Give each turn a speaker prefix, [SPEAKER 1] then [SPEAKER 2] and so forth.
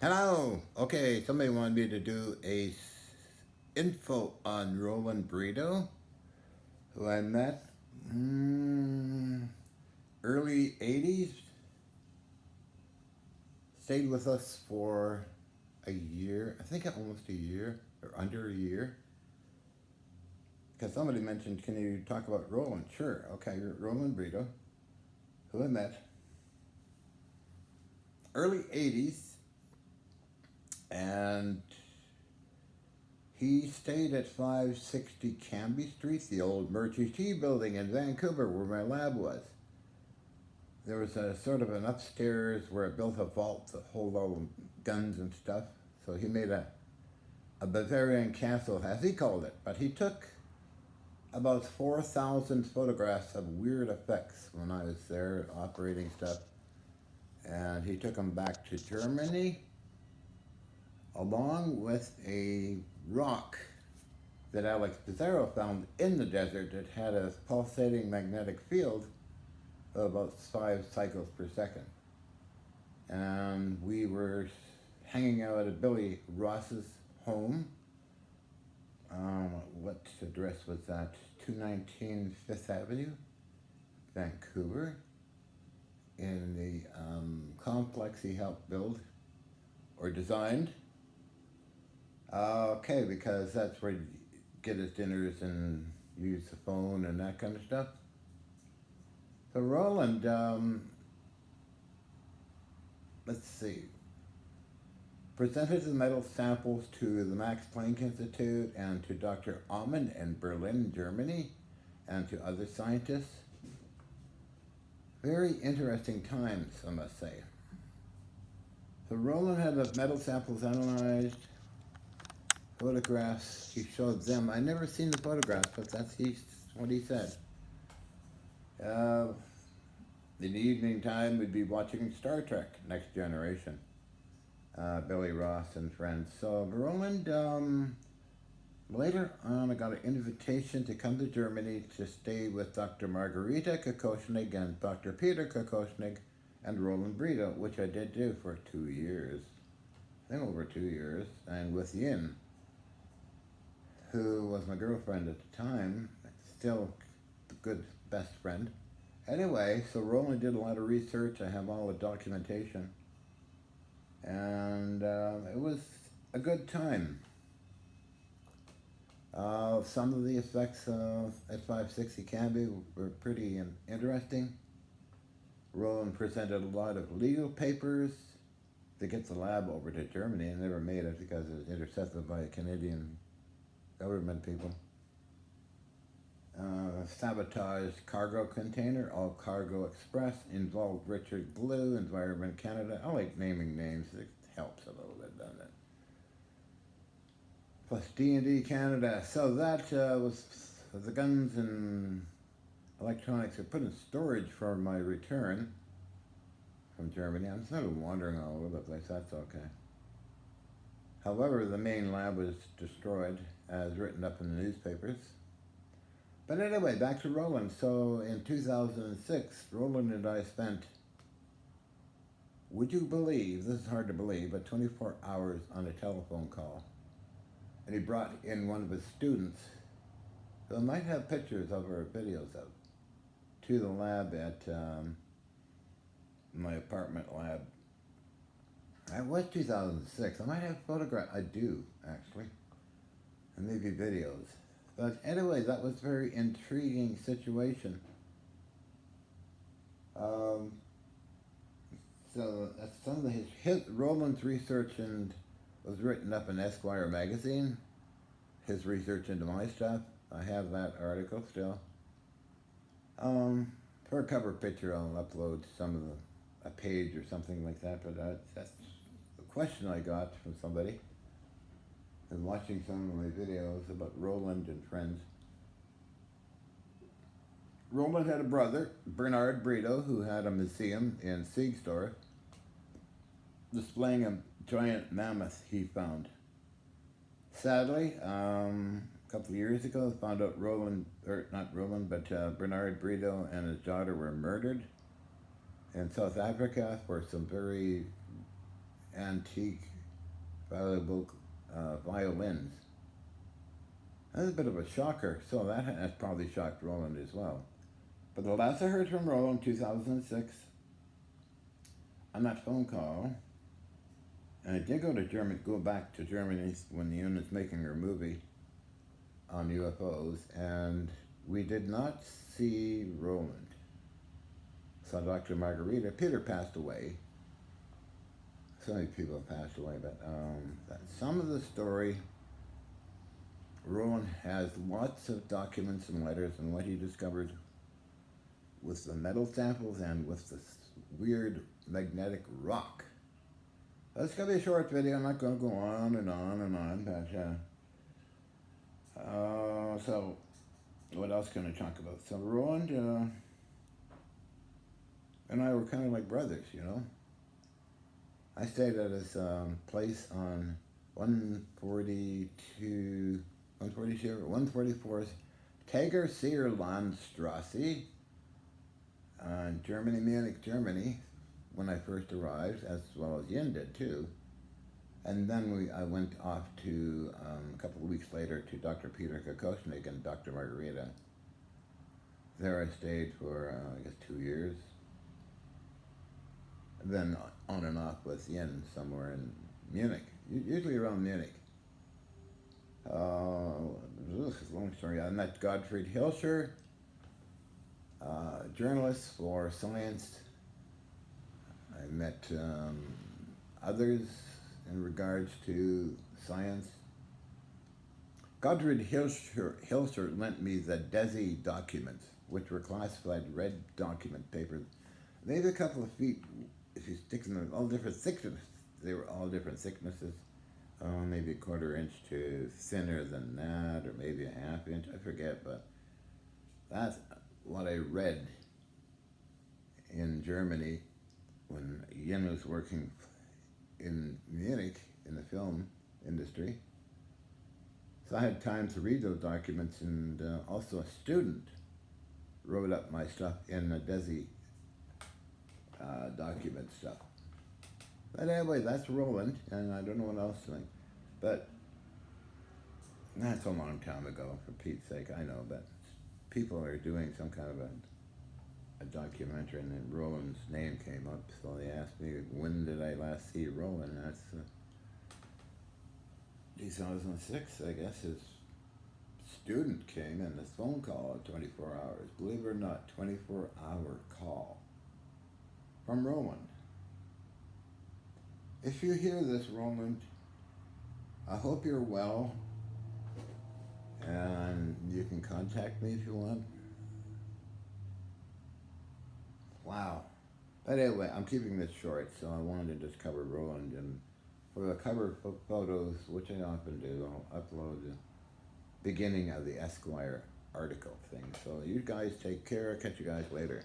[SPEAKER 1] Hello. Okay, somebody wanted me to do info on Roland Bredow, who I met early '80s. Stayed with us for a year. I think almost a year or under a year. Because somebody mentioned, can you talk about Roland? Sure. Okay, Roland Bredow, who I met early '80s, and he stayed at 560 Canby Street, the old Murchie Tea building in Vancouver, where my lab was. There was a sort of an upstairs where it built a vault to hold all the guns and stuff. So he made a Bavarian castle, as he called it. But he took about 4,000 photographs of weird effects when I was there operating stuff. And he took them back to Germany along with a rock that Alex Pizarro found in the desert that had a pulsating magnetic field of about 5 cycles per second. And we were hanging out at Billy Ross's home. What address was that? 219 Fifth Avenue, Vancouver, in the complex he helped build or designed. Okay, because that's where he'd get his dinners and use the phone and that kind of stuff. So Roland, let's see, presented the metal samples to the Max Planck Institute and to Dr. Amann in Berlin, Germany, and to other scientists. Very interesting times, I must say. So Roland had the metal samples analyzed, photographs, he showed them. I never seen the photographs, but that's what he said. In the evening time, we'd be watching Star Trek, Next Generation. Billy Ross and friends. So Roland, later on, I got an invitation to come to Germany to stay with Dr. Margarita Kokoschnig and Dr. Peter Kokoschnig and Roland Bredow, which I did do for 2 years. Then over 2 years, and with Yin, who was my girlfriend at the time, still a good best friend. Anyway, so Roland did a lot of research. I have all the documentation. And it was a good time. Some of the effects at 560 Canby were pretty interesting. Roland presented a lot of legal papers to get the lab over to Germany and never made it because it was intercepted by Canadian government people. Sabotaged cargo container, all cargo express, involved Richard Blue, Environment Canada. I like naming names, it helps a little bit, doesn't it? Plus D&D Canada. So that was the guns and electronics are put in storage for my return from Germany. I'm sort of wandering all over the place, that's okay. However, the main lab was destroyed, as written up in the newspapers. But anyway, back to Roland. So in 2006, Roland and I spent, would you believe, this is hard to believe, but 24 hours on a telephone call. And he brought in one of his students, who I might have pictures of or videos of, to the lab at my apartment lab. It was 2006. I might have photographs. I do, actually. And maybe videos. But anyway, that was a very intriguing situation. So that's some of his Roland's research and was written up in Esquire magazine. His research into my stuff. I have that article still. For a cover picture, I'll upload a page or something like that. But that's the question I got from somebody. And watching some of my videos about Roland and friends. Roland had a brother, Bernard Bredow, who had a museum in Siegsdorf displaying a giant mammoth he found. Sadly, a couple of years ago, I found out Bernard Bredow and his daughter were murdered in South Africa for some very antique valuable violins. That's a bit of a shocker, so that has probably shocked Roland as well. But the last I heard from Roland, 2006, on that phone call, and I did go back to Germany when the unit's making her movie on UFOs, and we did not see Roland. Saw Dr. Margarita. Peter passed away. So many people have passed away, but some of the story, Roland has lots of documents and letters and what he discovered with the metal samples and with this weird magnetic rock. That's going to be a short video. I'm not going to go on and on and on, but so what else can I talk about? So Roland and I were kind of like brothers, you know. I stayed at his place on 144th Tegerseerlandstrasse, Germany, Munich, Germany, when I first arrived, as well as Yin did too. And then I went off to, a couple of weeks later, to Dr. Peter Kokoschnik and Dr. Margarita. There I stayed for, I guess, 2 years. Then on and off with Yin somewhere in Munich, usually around Munich. Long story. I met Gottfried Hilscher, journalist for Science. I met others in regards to science. Gottfried Hilscher lent me the DESI documents, which were classified red document papers. Maybe a couple of feet, if you stick them in all different thicknesses. They were all different thicknesses. Maybe a 1/4 inch to thinner than that, or maybe a 1/2 inch, I forget, but that's what I read in Germany when Yin was working in Munich in the film industry. So I had time to read those documents, and also a student wrote up my stuff in the DESI document stuff. But anyway, that's Roland, and I don't know what else to think. But that's a long time ago, for Pete's sake, I know, but people are doing some kind of a documentary, and then Roland's name came up, so they asked me, when did I last see Roland? That's 2006, I guess. His student came, and this phone call at 24 hours. Believe it or not, 24-hour call from Roland. If you hear this, Roland, I hope you're well, and you can contact me if you want. Wow. But anyway, I'm keeping this short, so I wanted to just cover Roland, and for the cover photos, which I often do, I'll upload the beginning of the Esquire article thing. So you guys take care. Catch you guys later.